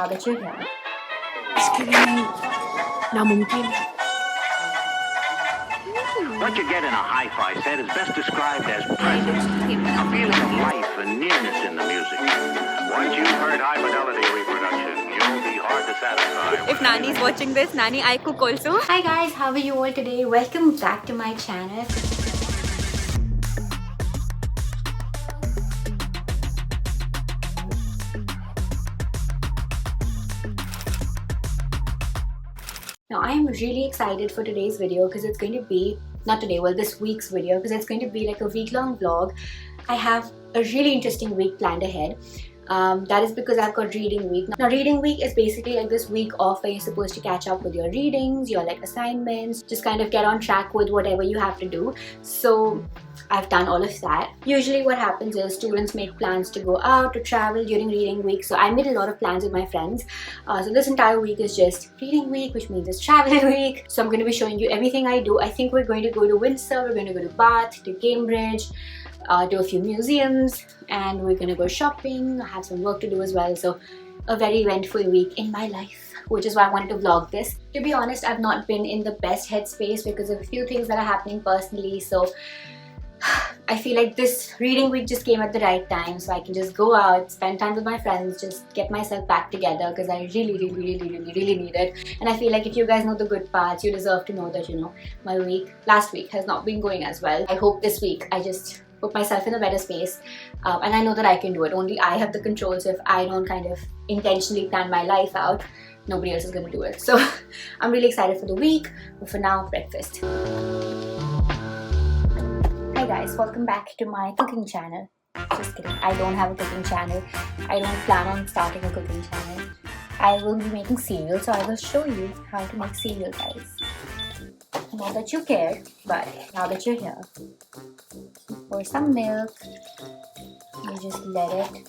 now that you're here. What you get in a hi-fi set is best described as presence, a feeling of life and nearness in the music. Once you've heard high-fidelity reproduction, you'll be hard to satisfy. If Nani is watching this, Nani, I cook also. Hi guys, how are you all today? Welcome back to my channel. Now I am really excited for today's video because it's going to be, this week's video, because it's going to be like a week-long vlog. I have a really interesting week planned ahead. That is because I've got reading week. Now reading week is basically like this week off where you're supposed to catch up with your readings, your like assignments, just kind of get on track with whatever you have to do. So I've done all of that. Usually what happens is students make plans to go out, to travel during reading week. So I made a lot of plans with my friends. So this entire week is just reading week, which means it's travel week. So I'm going to be showing you everything I do. I think we're going to go to Windsor, we're going to go to Bath, to Cambridge, do a few museums, and we're gonna go shopping. I have some work to do as well, so a very eventful week in my life, which is why I wanted to vlog this. To be honest, I've not been in the best headspace because of a few things that are happening personally, so I feel like this reading week just came at the right time, so I can just go out, spend time with my friends, just get myself back together, because I really need it. And I feel like if you guys know the good parts, you deserve to know that, you know, my last week has not been going as well. I hope this week I just put myself in a better space, and I know that I can do it. Only I have the control, so if I don't kind of intentionally plan my life out, nobody else is going to do it. So I'm really excited for the week, but for now, breakfast. Hi guys, welcome back to my cooking channel. Just kidding, I don't have a cooking channel. I don't plan on starting a cooking channel. I will be making cereal, so I will show you how to make cereal, guys. Not that you care, but now that you're here, pour some milk. You just let it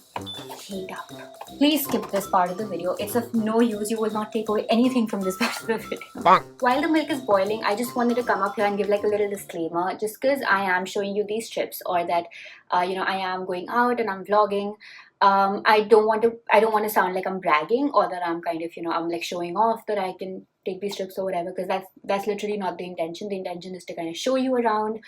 heat up. Please skip this part of the video. It's of no use. You will not take away anything from this part of the video. While the milk is boiling, I just wanted to come up here and give like a little disclaimer. Just because I am showing you these trips, or that you know, I am going out and I'm vlogging, I don't want to sound like I'm bragging, or that I'm kind of, you know, I'm like showing off that I can take these trips or whatever, because that's literally not the intention. The intention is to kind of show you around,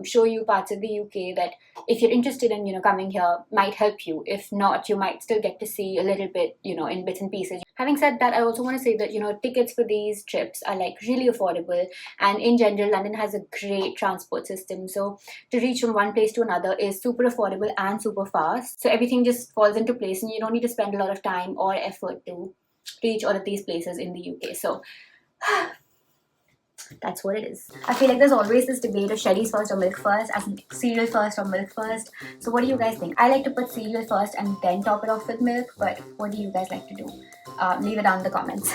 show you parts of the UK that if you're interested in, you know, coming here, might help you. If not, you might still get to see a little bit, you know, in bits and pieces. Having said that, I also want to say that, you know, tickets for these trips are like really affordable, and in general London has a great transport system, so to reach from one place to another is super affordable and super fast. So everything just falls into place, and you don't need to spend a lot of time or effort to reach all of these places in the UK. So that's what it is. I feel like there's always this debate of sherries first or milk first, as in cereal first or milk first. So what do you guys think? I like to put cereal first and then top it off with milk, but what do you guys like to do? Leave it down in the comments.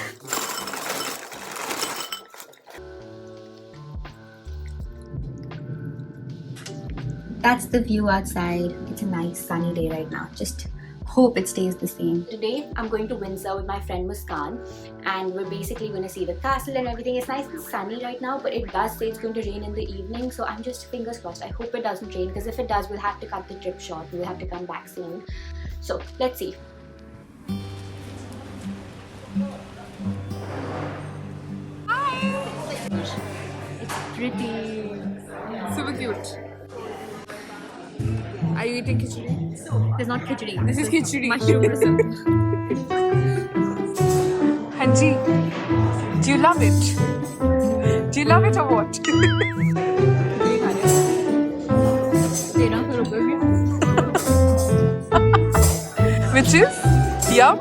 That's the view outside. It's a nice sunny day right now. Just hope it stays the same. Today I'm going to Windsor with my friend Muskan, and we're basically going to see the castle and everything. It's nice and sunny right now, but it does say it's going to rain in the evening, so I'm just fingers crossed. I hope it doesn't rain, because if it does, we'll have to cut the trip short. We'll have to come back soon. So let's see. Hi! It's pretty. Super cute. Are you eating khichdi? There's not khichdi. This is khichdi. Mushrooms. Hanji, do you love it? Do you love it or what? Which is? Yum?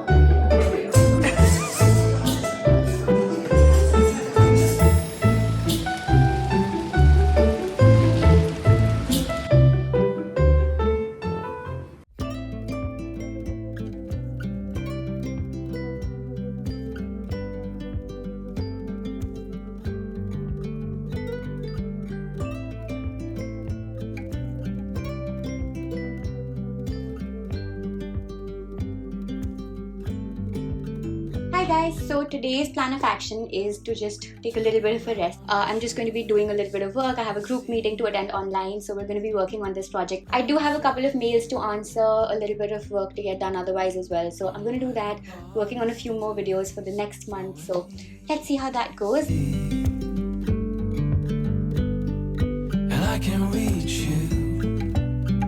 Hi guys, so today's plan of action is to just take a little bit of a rest. I'm just going to be doing a little bit of work. I have a group meeting to attend online, so we're going to be working on this project. I do have a couple of mails to answer, a little bit of work to get done otherwise as well. So I'm going to do that, working on a few more videos for the next month. So let's see how that goes. And I can reach you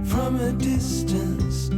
from a distance.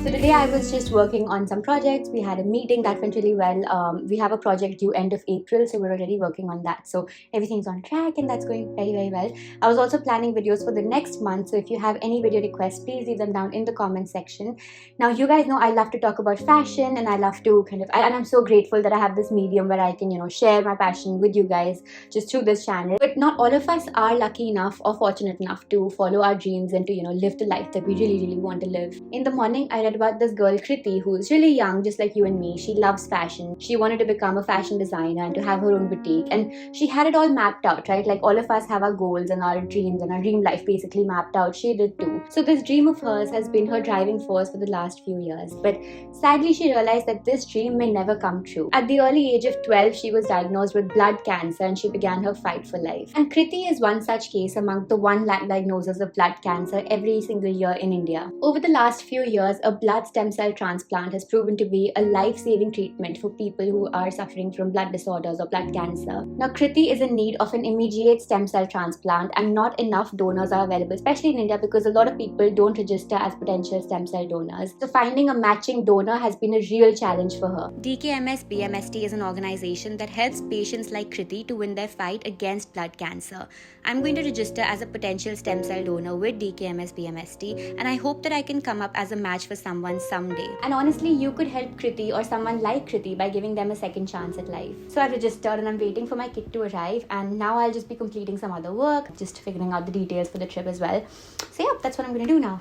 So today I was just working on some projects. We had a meeting that went really well. We have a project due end of April, so we're already working on that. So everything's on track and that's going very, very well. I was also planning videos for the next month. So if you have any video requests, please leave them down in the comment section. Now you guys know I love to talk about fashion and I love to and I'm so grateful that I have this medium where I can, share my passion with you guys just through this channel. But not all of us are lucky enough or fortunate enough to follow our dreams and to, live the life that we really, really want to live. In the morning, I read about this girl Kriti who's really young, just like you and me. She loves fashion. She wanted to become a fashion designer and to have her own boutique, and she had it all mapped out, right? Like all of us have our goals and our dreams and our dream life basically mapped out. She did too. So this dream of hers has been her driving force for the last few years, but sadly she realized that this dream may never come true. At the early age of 12, she was diagnosed with blood cancer and she began her fight for life. And Kriti is one such case among the 1 lakh diagnoses of blood cancer every single year in India. Over the last few years, a blood stem cell transplant has proven to be a life-saving treatment for people who are suffering from blood disorders or blood cancer. Now, Kriti is in need of an immediate stem cell transplant and not enough donors are available, especially in India because a lot of people don't register as potential stem cell donors. So finding a matching donor has been a real challenge for her. DKMS BMST is an organization that helps patients like Kriti to win their fight against blood cancer. I'm going to register as a potential stem cell donor with DKMS BMST, and I hope that I can come up as a match for someone someday. And honestly, you could help Kriti or someone like Kriti by giving them a second chance at life. So I've registered and I'm waiting for my kit to arrive, and now I'll just be completing some other work, just figuring out the details for the trip as well. So yeah, that's what I'm going to do now.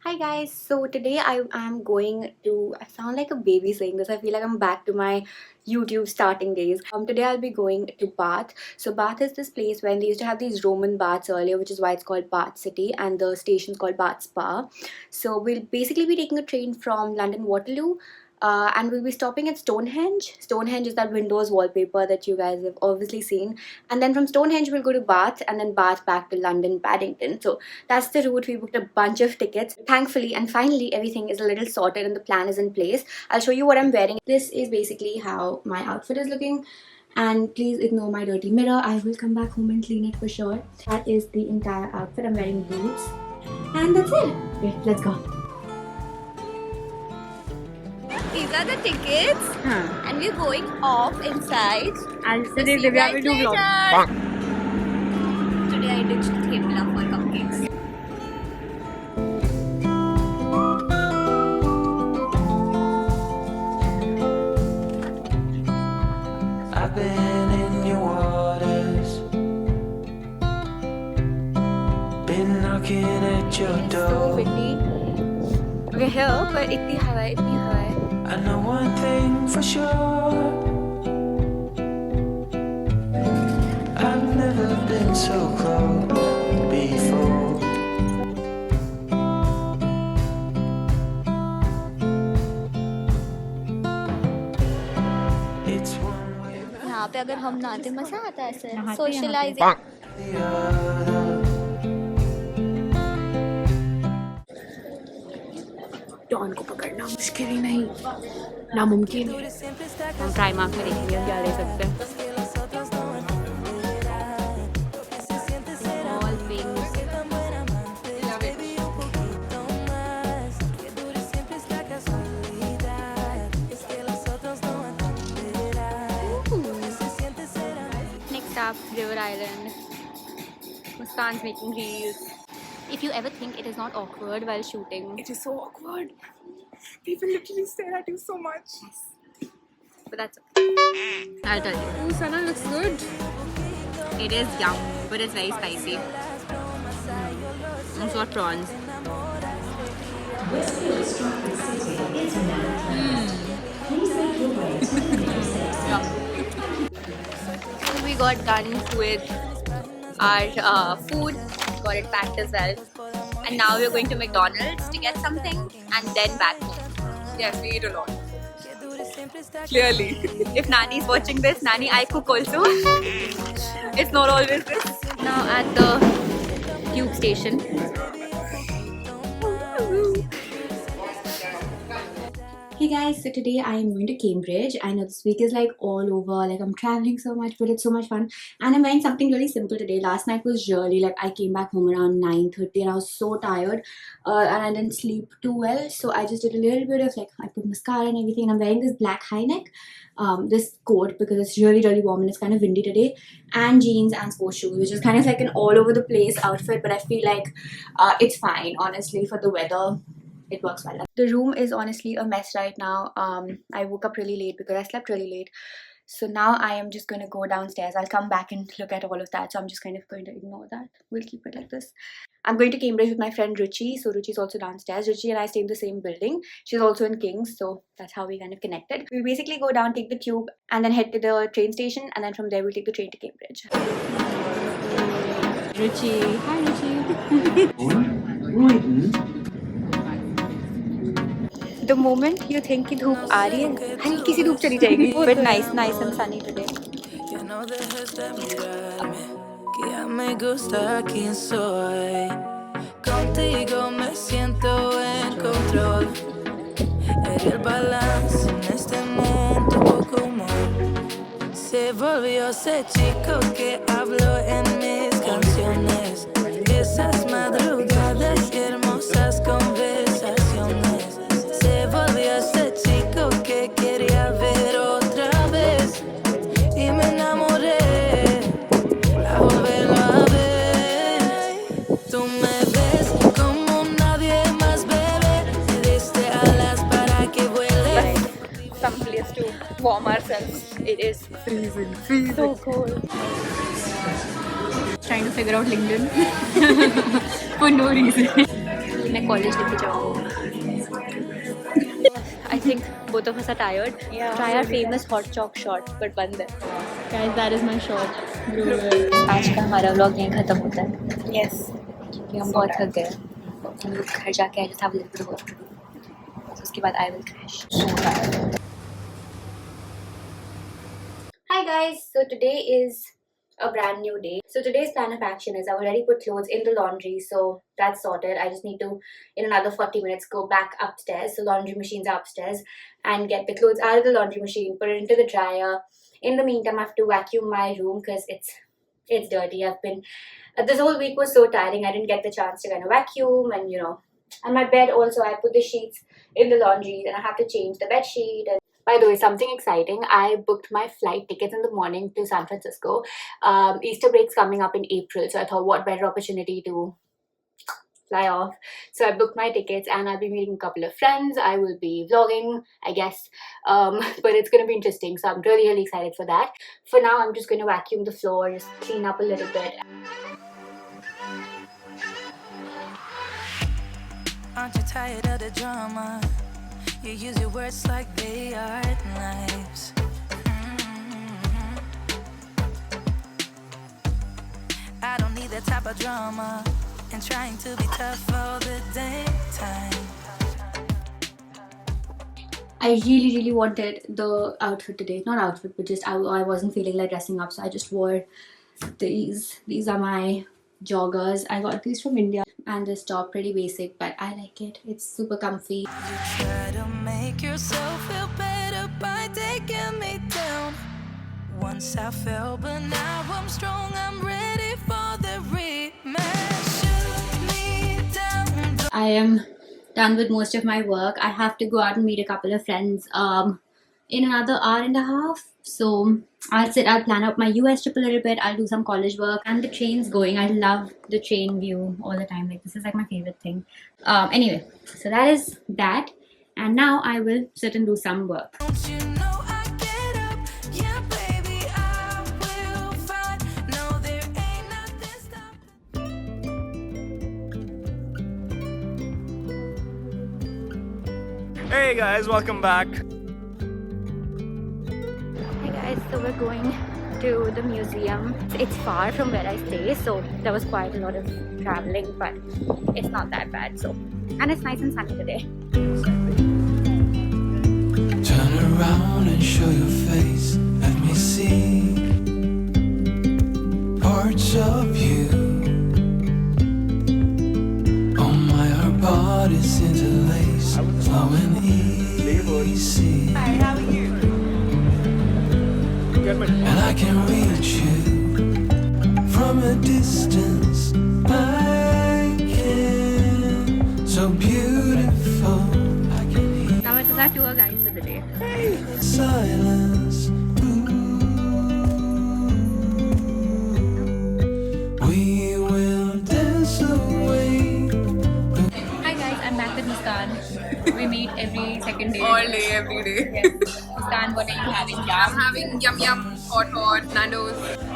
Hi guys, so today I am going to, I sound like a baby saying this, I feel like I'm back to my YouTube starting days. Today I'll be going to Bath. So Bath is this place when they used to have these Roman baths earlier, which is why it's called Bath City, and the station's called Bath Spa. So we'll basically be taking a train from London Waterloo, and we'll be stopping at Stonehenge. Stonehenge is that Windows wallpaper that you guys have obviously seen. And then from Stonehenge we'll go to Bath, and then Bath back to London Paddington. So that's the route. We booked a bunch of tickets. Thankfully and finally everything is a little sorted and the plan is in place. I'll show you what I'm wearing. This is basically how my outfit is looking. And please ignore my dirty mirror. I will come back home and clean it for sure. That is the entire outfit. I'm wearing boots. And that's it. Okay, let's go. These are the tickets, and we're going off inside. I'll See you guys later. Today I ditched Thepla for cupcakes. I've been in your waters, been knocking at your door. Okay, here, but itni hawa hai. I know one thing for sure, I've never been so close before. It's one way यहाँ पे अगर हम नहाते मजा आता है sir. Socializing. the other. Don को पकड़ना मुश्किल ही नहीं, नामुमकिन है. हम प्राइम मार्क में देखेंगे क्या ले सकते हैं. All wings. Next up, River Island. Muskan's making reels. If you ever think it is not awkward while shooting, It is so awkward. People literally stare at you so much. but that's okay. I'll tell you. Ooh, Sana looks good. It is yum, but it's very spicy. It's got prawns. So we got done with our food, got it packed as well, and now we're going to McDonald's to get something and then back home. Yes, we eat a lot. Clearly. If Nani is watching this, Nani, I cook also. It's not always this. Now at the tube station. Hey guys, so today I am going to Cambridge. I know this week is like all over, like I'm traveling so much, but it's so much fun. And I'm wearing something really simple today. Last night was really like I came back home around 9:30 and I was so tired and I didn't sleep too well. So I just did a little bit of like, I put mascara and everything, and I'm wearing this black high neck, this coat because it's really warm and it's kind of windy today, and jeans and sports shoes, which is kind of like an all over the place outfit, but I feel like it's fine honestly for the weather. It works well. The room is honestly a mess right now. I woke up really late because I slept really late. So now I am just going to go downstairs. I'll come back and look at all of that. So I'm just kind of going to ignore that. We'll keep it like this. I'm going to Cambridge with my friend Ruchi. So Ruchi's also downstairs. Ruchi and I stay in the same building. She's also in King's. So that's how we kind of connected. We basically go down, take the tube, and then head to the train station. And then from there we'll take the train to Cambridge. Ruchi. Hi Ruchi. The moment you think कि धूप आ रही है, हल्की सी धूप चली जाएगी. But nice and sunny today. Que ya me gusta quién soy. Contigo me siento en control. Eres el balance en este mundo poco humor. Se volvió ese chico que habló en mis canciones. Esas madrugadas y hermosas conversaciones. Se volvió ese chico que quería ver otra vez. Y me enamoré. A volverlo a ver. Tú me ves como nadie más, bebé. Me diste alas para que vuele. Some place to warm ourselves. It is freezing. So cold. Trying to figure out LinkedIn for no reason. मैं college लेके जाऊँ. I think both of us are tired. Yeah. Try our famous hot chalk shot, but बंद है. Guys, that is my shot. आज का हमारा vlog यहीं खत्म होता है. Yes. क्योंकि हम बहुत थक गए. हम लोग घर जाके I just have a little bit of work to do. So उसके बाद I will crash. So tired. Hi guys. So today is a brand new day. So today's plan of action is I've already put clothes in the laundry, so that's sorted. I just need to, in another 40 minutes, go back upstairs. The laundry machines are upstairs, and get the clothes out of the laundry machine, put it into the dryer. In the meantime, I have to vacuum my room because it's dirty. I've been this whole week was so tiring. I didn't get the chance to kind of vacuum, and and my bed also. I put the sheets in the laundry, and I have to change the bed sheet. And by the way, something exciting, I booked my flight tickets in the morning to San Francisco. Easter break's coming up in April, so I thought what better opportunity to fly off. So I booked my tickets and I'll be meeting a couple of friends. I will be vlogging, I guess, but it's going to be interesting. So I'm really excited for that. For now, I'm just going to vacuum the floor, just clean up a little bit. Aren't you tired of the drama? You use your words like they are knives. I don't need that type of drama. And trying to be tough all the daytime. I really wanted the outfit today. Not outfit, but just I wasn't feeling like dressing up, so I just wore these. These are my joggers. I got these from India. And this top, pretty basic, but I like it. It's super comfy. You try to make yourself feel better by taking me down. Once I fell, but now I'm strong. I'm ready for the rematch. Shoot me down. I am done with most of my work. I have to go out and meet a couple of friends in another hour and a half. So I'll plan out my US trip a little bit. I'll do some college work, and the train's going. I love the train view all the time. Like, this is like my favorite thing. Anyway, so that is that, and now I will sit and do some work. Don't you know I get up? Yeah, baby, I will fight. No, there ain't nothing stopping. Hey guys, welcome back. So we're going to the museum. It's far from where I stay, so there was quite a lot of traveling, but it's not that bad. So, and it's nice and sunny today. Turn around And I can reach you from a distance. I can, so beautiful. I can hear Now it is our tour guide for the day. silence. We will dance away. Hi guys, I'm back with Muskan. We meet every second day. All day, every day. Yes. Muskan, what are you having? I'm having yum yum, hot, Nando's.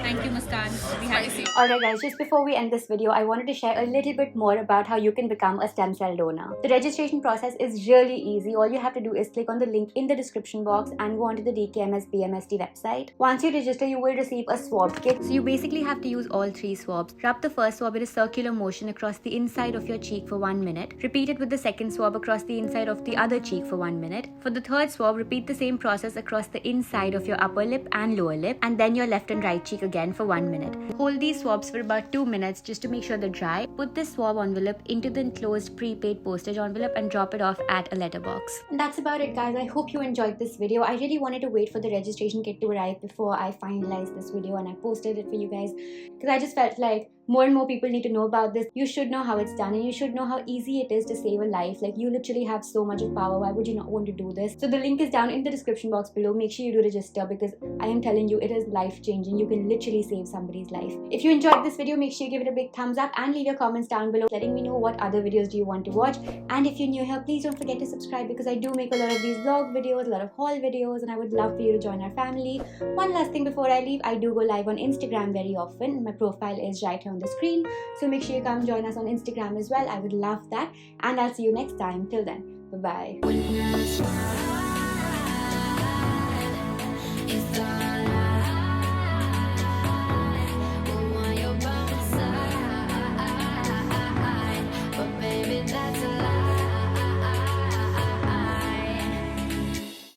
Thank you, Muskan. We had Spicy. Alright guys, just before we end this video, I wanted to share a little bit more about how you can become a stem cell donor. The registration process is really easy. All you have to do is click on the link in the description box and go onto the DKMS BMST website. Once you register, you will receive a swab kit. So you basically have to use all 3 swabs. Rub the first swab in a circular motion across the inside of your cheek for 1 minute. Repeat it with the second swab across the inside of the other cheek for 1 minute. For the third swab, repeat the same process across the inside of your upper lip and lower lip, and then your left and right cheek again for 1 minute. Hold these swabs for about 2 minutes just to make sure they're dry. Put this swab envelope into the enclosed prepaid postage envelope and drop it off at a letterbox. And that's about it guys. I hope you enjoyed this video. I really wanted to wait for the registration kit to arrive before I finalized this video and I posted it for you guys, because I just felt like more and more people need to know about this. You should know how it's done and you should know how easy it is to save a life. Like, you literally have so much of power. Why would you not want to do this? So the link is down in the description box below. Make sure you do register, because I am telling you, it is life changing. You can literally save somebody's life. If you enjoyed this video, make sure you give it a big thumbs up and leave your comments down below letting me know what other videos do you want to watch. And if you're new here, please don't forget to subscribe, because I do make a lot of these vlog videos, a lot of haul videos, and I would love for you to join our family. One last thing before I leave, I do go live on Instagram very often. My profile is right here on the screen. So make sure you come join us on Instagram as well. I would love that. And I'll see you next time. Till then, bye-bye.